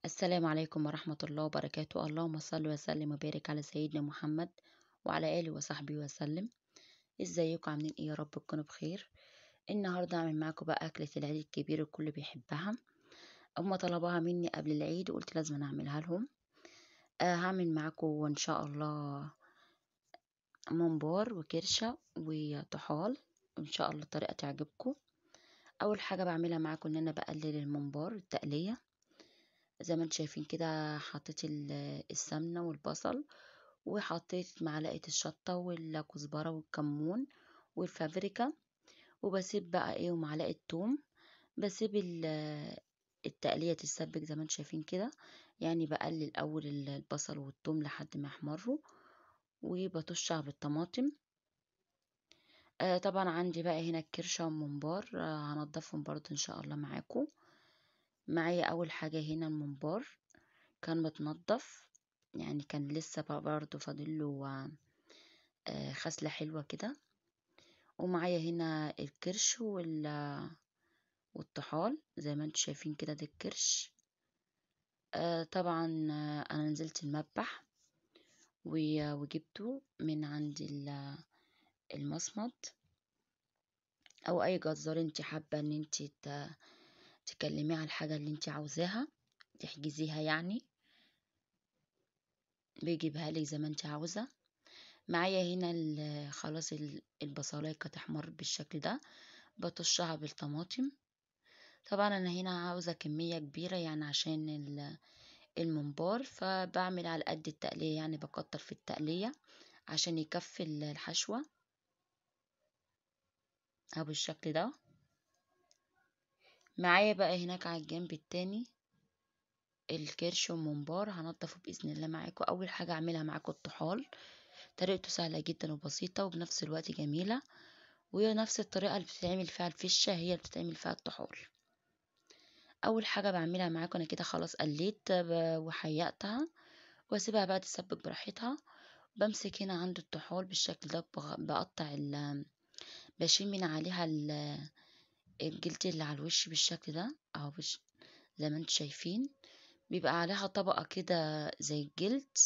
السلام عليكم ورحمة الله وبركاته. اللهم صل وسلم وبارك على سيدنا محمد وعلى آله وصحبه وسلم. ازيكم عاملين ايه؟ يا رب تكونوا بخير. النهاردة هعمل معاكم بقى أكلة العيد الكبير الكل بيحبها. هما طلبوها مني قبل العيد وقلت لازم أعملها لهم. هعمل معاكم إن شاء الله ممبار وكرشة وطحال، إن شاء الله الطريقة تعجبكم. أول حاجة بعملها معاكم إن أنا بقلل الممبار التقلية. زي ما انتم شايفين كده حطيت السمنة والبصل، وحطيت معلقة الشطة والكزبرة والكمون والفابريكا، وبسيب بقى ايه ومعلقة توم. بسيب التقلية تتسبك زي ما انتم شايفين كده. يعني بقلل اول البصل والثوم لحد ما يحمروا، وبطشها بالطماطم. طبعا عندي بقى هنا الكرشة والممبار، هنضفهم برضو ان شاء الله معاكم. معايا اول حاجة هنا الممبار كان متنضف، يعني كان لسه بقى برضو فاضله خسلة حلوة كده. ومعايا هنا الكرش والطحال زي ما انتم شايفين كده، ده الكرش. طبعا انا نزلت المذبح وجبته من عند المصمت او اي جزار انت حابه ان انت تكلميه على الحاجه اللي انت عاوزاها تحجزيها، يعني بيجيبها لك زي ما انت عاوزه. معايا هنا خلاص البصلايه هتحمر بالشكل ده، بطشها بالطماطم. طبعا انا هنا عاوزة كمية كبيرة يعني عشان الممبار، فبعمل على قد التقلية، يعني بكتر في التقلية عشان يكفي الحشوة او بالشكل ده. معايا بقى هناك على الجنب التاني الكرش والممبار، هنضفه بإذن الله معاكم. اول حاجة اعملها معاكم الطحال، طريقته سهلة جدا وبسيطة وبنفس الوقت جميلة، وهي نفس الطريقة اللي بتتعمل فيها الفشة هي اللي بتتعمل فيها الطحال. اول حاجة بعملها معاكم انا كده خلاص قليت وحيقتها واسيبها بقى تسبك براحتها. بمسك هنا عند الطحال بالشكل ده، بقطع بشيل من عليها الجلد اللي على الوش بالشكل ده اهو، زي ما انتم شايفين بيبقى عليها طبقة كده زي الجلد،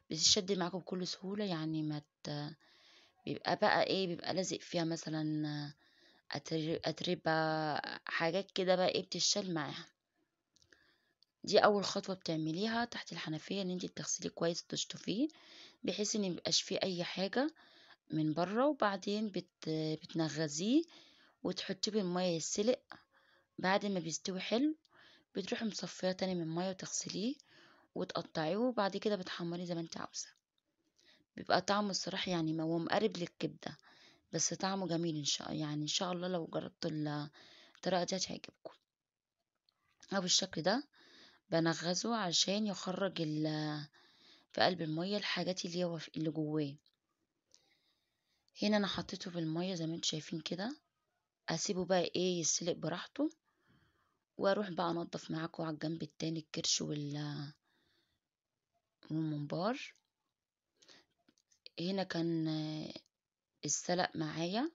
بتشد معاكم بكل سهولة. يعني ما بيبقى بقى ايه، بيبقى لازق فيها مثلا أتربة، حاجات كده بقى ايه بتشال معاها. دي اول خطوة بتعمليها تحت الحنفية، ان انت تغسليه كويس وتشطفيه بحيث ان ميبقاش فيه اي حاجة من بره. وبعدين بتنغذيه وتحطيه بالمية يتسلق. بعد ما بيستوي حلو بتروحي مصفيه تاني من المية وتغسليه وتقطعيه، وبعد كده بتحمريه زي ما انت عاوزة. بيبقى طعمه الصراحة يعني ما هو مقرب للكبدة، بس طعمه جميل ان شاء الله. يعني ان شاء الله لو جربتوا الطريقة دي هتعجبكم. او بالشكل ده بنغزه عشان يخرج في قلب المية الحاجات اللي هو اللي جواه. هنا انا حطيته في المية زي ما انتم شايفين كده، اسيبه بقى ايه يسلق براحته، واروح بقى انضف معاكم على الجنب التاني الكرش والممبار. هنا كان السلق معايا،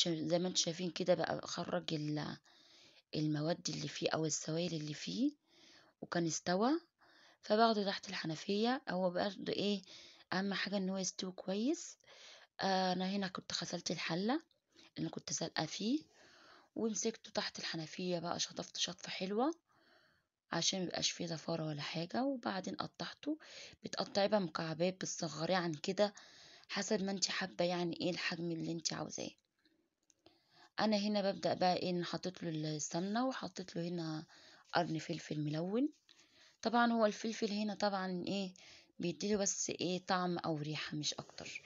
زي ما انتم شايفين كده بقى اخرج المواد اللي فيه او السوائل اللي فيه، وكان استوى. فباخده تحت الحنفية، هو باخده ايه اهم حاجة ان هو يستوي كويس. انا هنا كنت غسلت الحلة اللي كنت سالقة فيه، ومسكته تحت الحنفية بقى شطفت شطفة حلوة عشان ميبقاش فيه زفارة ولا حاجة. وبعدين قطعته، بتقطعيه بقى مكعبات بتصغريه عن كده حسب ما انت حابة، يعني ايه الحجم اللي انت عاوزاه. انا هنا ببدأ بقى ايه ان حطيت له السمنة وحطيت له هنا قرن فلفل ملون. طبعا هو الفلفل هنا طبعا ايه بيديله بس ايه طعم او ريحة مش اكتر.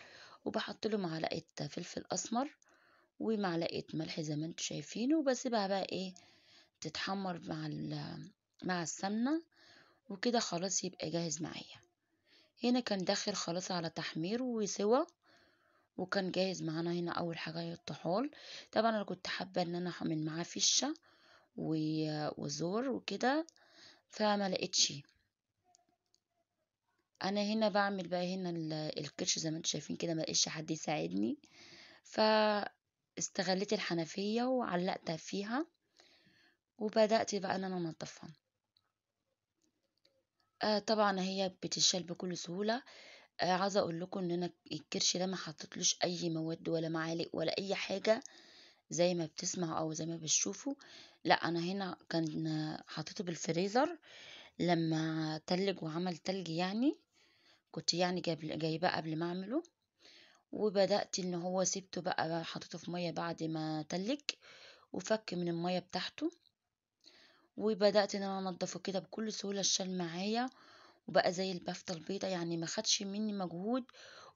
وبحط له معلقة فلفل اسمر ومعلقة ملح زي ما انتم شايفين، وبسيبها بقى ايه تتحمر مع السمنة، وكده خلاص يبقى جاهز معايا. هنا كان داخل خلاص على تحمير وسوا، وكان جاهز معانا. هنا اول حاجة هي الطحال. طبعا انا كنت حابة ان انا اعمل معاه فشة وزور وكده، فما لقيتش. انا هنا بعمل بقى هنا الكرش زي ما انتم شايفين كده، ما لقيتش حد يساعدني، فاستغليت الحنفية وعلقتها فيها، وبدأت بقى ان انا انضفها. طبعًا هي بتتشال بكل سهولة. عاوزة أقول لكم إن أنا الكرش ده ما حطيتلوش أي مواد ولا معالق ولا أي حاجة زي ما بتسمعوا أو زي ما بتشوفوا. لأ، أنا هنا كان حطيته بالفريزر لمّا تلّج وعمل تلج يعني. كنت يعني جايباه قبل ما أعمله، وبدأت إن هو سِبته بقى حطيته في مَيّة بعد ما تلّج وفَك من المَيّة بتاعته، وبدأت إن أنا أنضّفه كده بكل سهولة اتشال معايا وبقى زي البفتة البيضا. يعني ما خدش منّي مجهود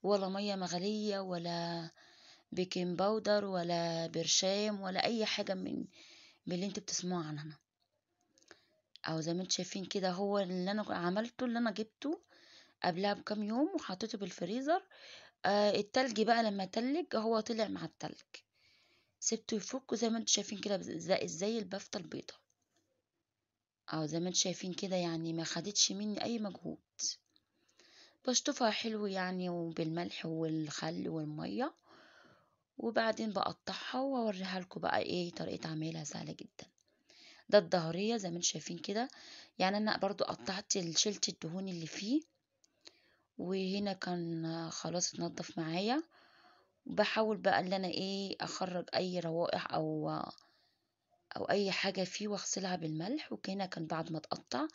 ولا مَيّة مغلية ولا بيكنج باودر ولا برشام ولا أي حاجة من اللي أنتم بتسمعوا عنها. أهو زي ما أنتم شايفين كده، هو اللي أنا عملته اللي أنا جِبته قبلها بكام يوم وحطيته بالفريزر. التلج بقى لمّا تلِّج هو طلع مع التلج، سِبته يفُك وزي ما أنتم شايفين كده زي البفتة البيضا. أهو زي ما أنتم شايفين كده، يعني ما خدتش منّي أي مجهود. باشطفها حلو يعني وبالملح والخل والمَيّة، وبعدين باقطّعها وأورّيها لكم بقى إيه طريقة عمايلها سهلة جدًا. ده الضهرية زي ما أنتم شايفين كده. يعني أنا برضه قطّعت شِلت الدهون اللي فيه، وهنا كان خلاص اتنضّف معايا. باحاول بقى اللي أنا إيه أخرّج أي روائح أو أي حاجة فيه واغسلها بالملح. وهنا كان بعد ما اتقطّع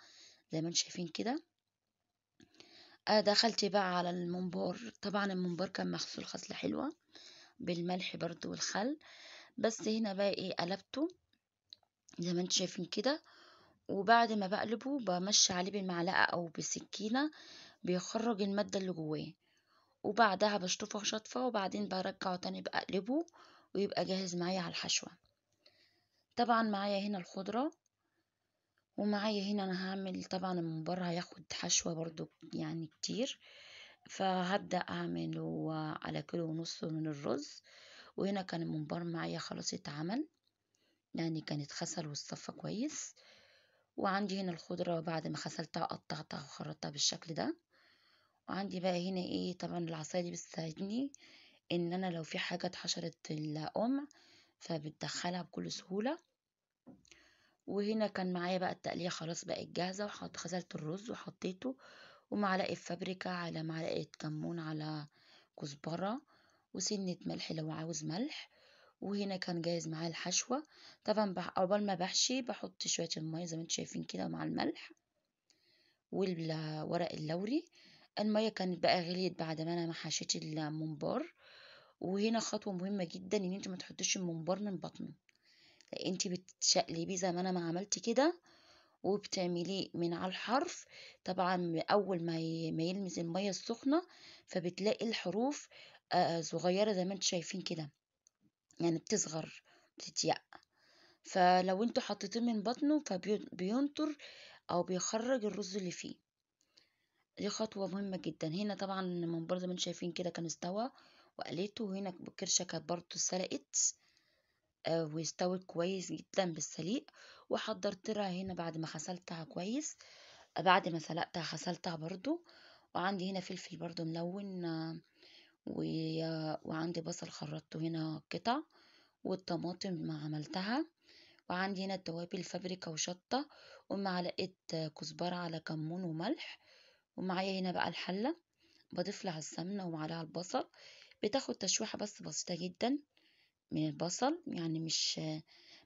زي ما أنتم شايفين كده. دخلت بقى على الممبار. طبعًا الممبار كان مغسول غسلة حلوة بالملح برضه والخل. بس هنا بقى إيه قلبته زي ما أنتم شايفين كده، وبعد ما باقلبه بامشّي عليه بالمعلقة أو بالسكينة بيخرّج المادة اللي جواه، وبعدها باشطفه شطفة وبعدين بارجّعه تاني باقلبه ويبقى جاهز معايا على الحشوة. طبعًا معايا هنا الخضرة، ومعايا هنا أنا هاعمل طبعًا الممبار هياخد حشوة برضه يعني كتير، فهابدأ أعمله على كيلو ونص من الرز. وهنا كان الممبار معايا خلاص اتعمل، يعني كان اتغسل واتصفى كويس. وعندي هنا الخضرة بعد ما غسلتها قطعتها وخرطتها بالشكل ده. وعندي بقى هنا ايه طبعا العصاية دي بتساعدني ان انا لو في حاجة اتحشرت القمع فبتدخلها بكل سهولة. وهنا كان معايا بقى التقلية خلاص بقت جاهزة، غسلت الرز وحطيته ومعلقة فابريكا على معلقة كمون على كزبرة وسنة ملح لو عاوز ملح. وهنا كان جاهز معايا الحشوة. طبعا عقبال ما بحشي بحط شوية المية زي ما انتم شايفين كده مع الملح والورق اللوري. المية كانت بقى غليت بعد ما انا ما حشيت الممبار. وهنا خطوة مهمة جدا ان انت ما تحطيش الممبار من بطنه، لا انت بتشقلبيه زي ما انا ما عملت كده وبتعمليه من على الحرف. طبعا اول ما يلمس المية السخنة فبتلاقي الحروف صغيرة زي ما انتم شايفين كده، يعني بتصغر بتتيق. فلو انتوا حطيتيه من بطنه فبينطر او بيخرج الرز اللي فيه. دي خطوة مهمة جدا. هنا طبعا من برضه زي ما انتم شايفين كده كان استوى وقليته. وهنا الكرشة كانت برضه اتسلقت واستوت كويس جدا بالسليق. وحضرت لها هنا بعد ما غسلتها كويس، بعد ما سلقتها غسلتها برضه. وعندي هنا فلفل برضه ملون وعندي بصل خرطته هنا قطع، والطماطم ما عملتها. وعندي هنا التوابل فابريكا وشطة ومعلقة كزبرة على كمون وملح. ومعايا هنا بقى الحلة بضيف لها السمنة ومعلقة البصل. بتاخد تشويحة بس بسيطة جدا من البصل، يعني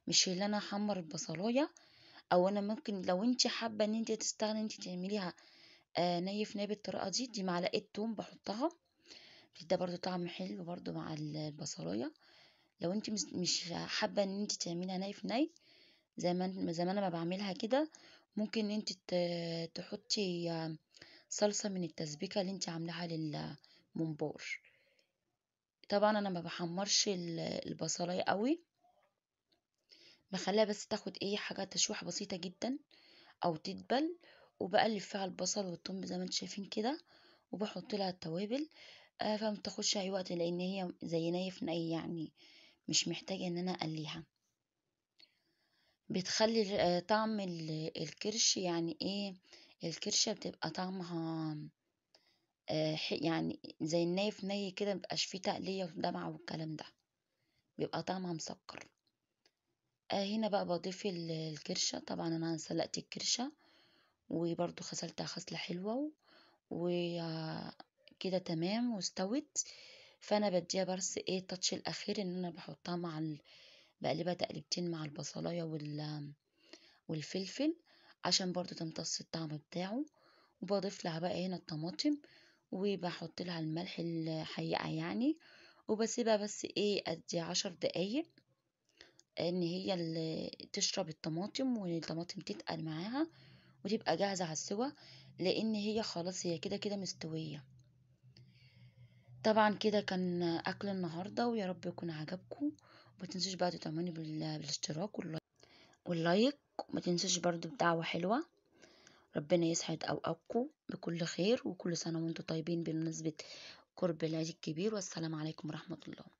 مش اللي انا احمر البصلاية. او انا ممكن لو انت حابة ان انت تستغني انت تعمليها ني في ني بالطريقة دي معلقة توم بحطها بتدي برضو طعم حلو برضو مع البصلاية. لو انت مش حابة ان انت تعمليها ني في ني زي ما انا ما بعملها كده، ممكن ان انت تحطي صلصة من التسبيكة اللي انت عاملاها للممبار. طبعا انا ما بحمرش البصلاية قوي، بخليها بس تاخد ايه حاجة تشويحة بسيطة جدا او تدبل. وبقلب فيها البصل والثوم زي ما انتم شايفين كده، وبحط لها التوابل. فما تاخدش اي وقت لان هي زي ني في ني، يعني مش محتاجة ان انا اقليها. بتخلي طعم الكرش يعني ايه، الكرشة بتبقى طعمها يعني زي الني في ني كده، مبقاش فيه تقلية ودمعة والكلام ده، بيبقى طعمها مسكر. هنا بقى بضيف الكرشة. طبعا انا سلقت الكرشة وبرضو غسلتها غسلة حلوة وكده تمام واستوت. فانا بديها بس ايه التاتش الاخير ان انا بحطها بقلبها تقليبتين مع البصلايه والفلفل عشان برضو تمتص الطعم بتاعه. وبضيف لها بقى هنا الطماطم وبحط لها الملح الحقيقة يعني. وبسيبها بس ايه ادي 10 دقايق ان هي اللي تشرب الطماطم والطماطم تتقل معاها وتبقى جاهزة على السوا، لان هي خلاص هي كده كده مستوية. طبعا كده كان اكل النهاردة، ويا رب يكون عجبكم. وما تنسوش بقى تدعموني بالاشتراك واللايك. وما تنسوش برضو بدعوة حلوة. ربنا يسعد اوقاتكم بكل خير، وكل سنة وانتم طيبين بمناسبة قرب العيد الكبير، والسلام عليكم ورحمة الله.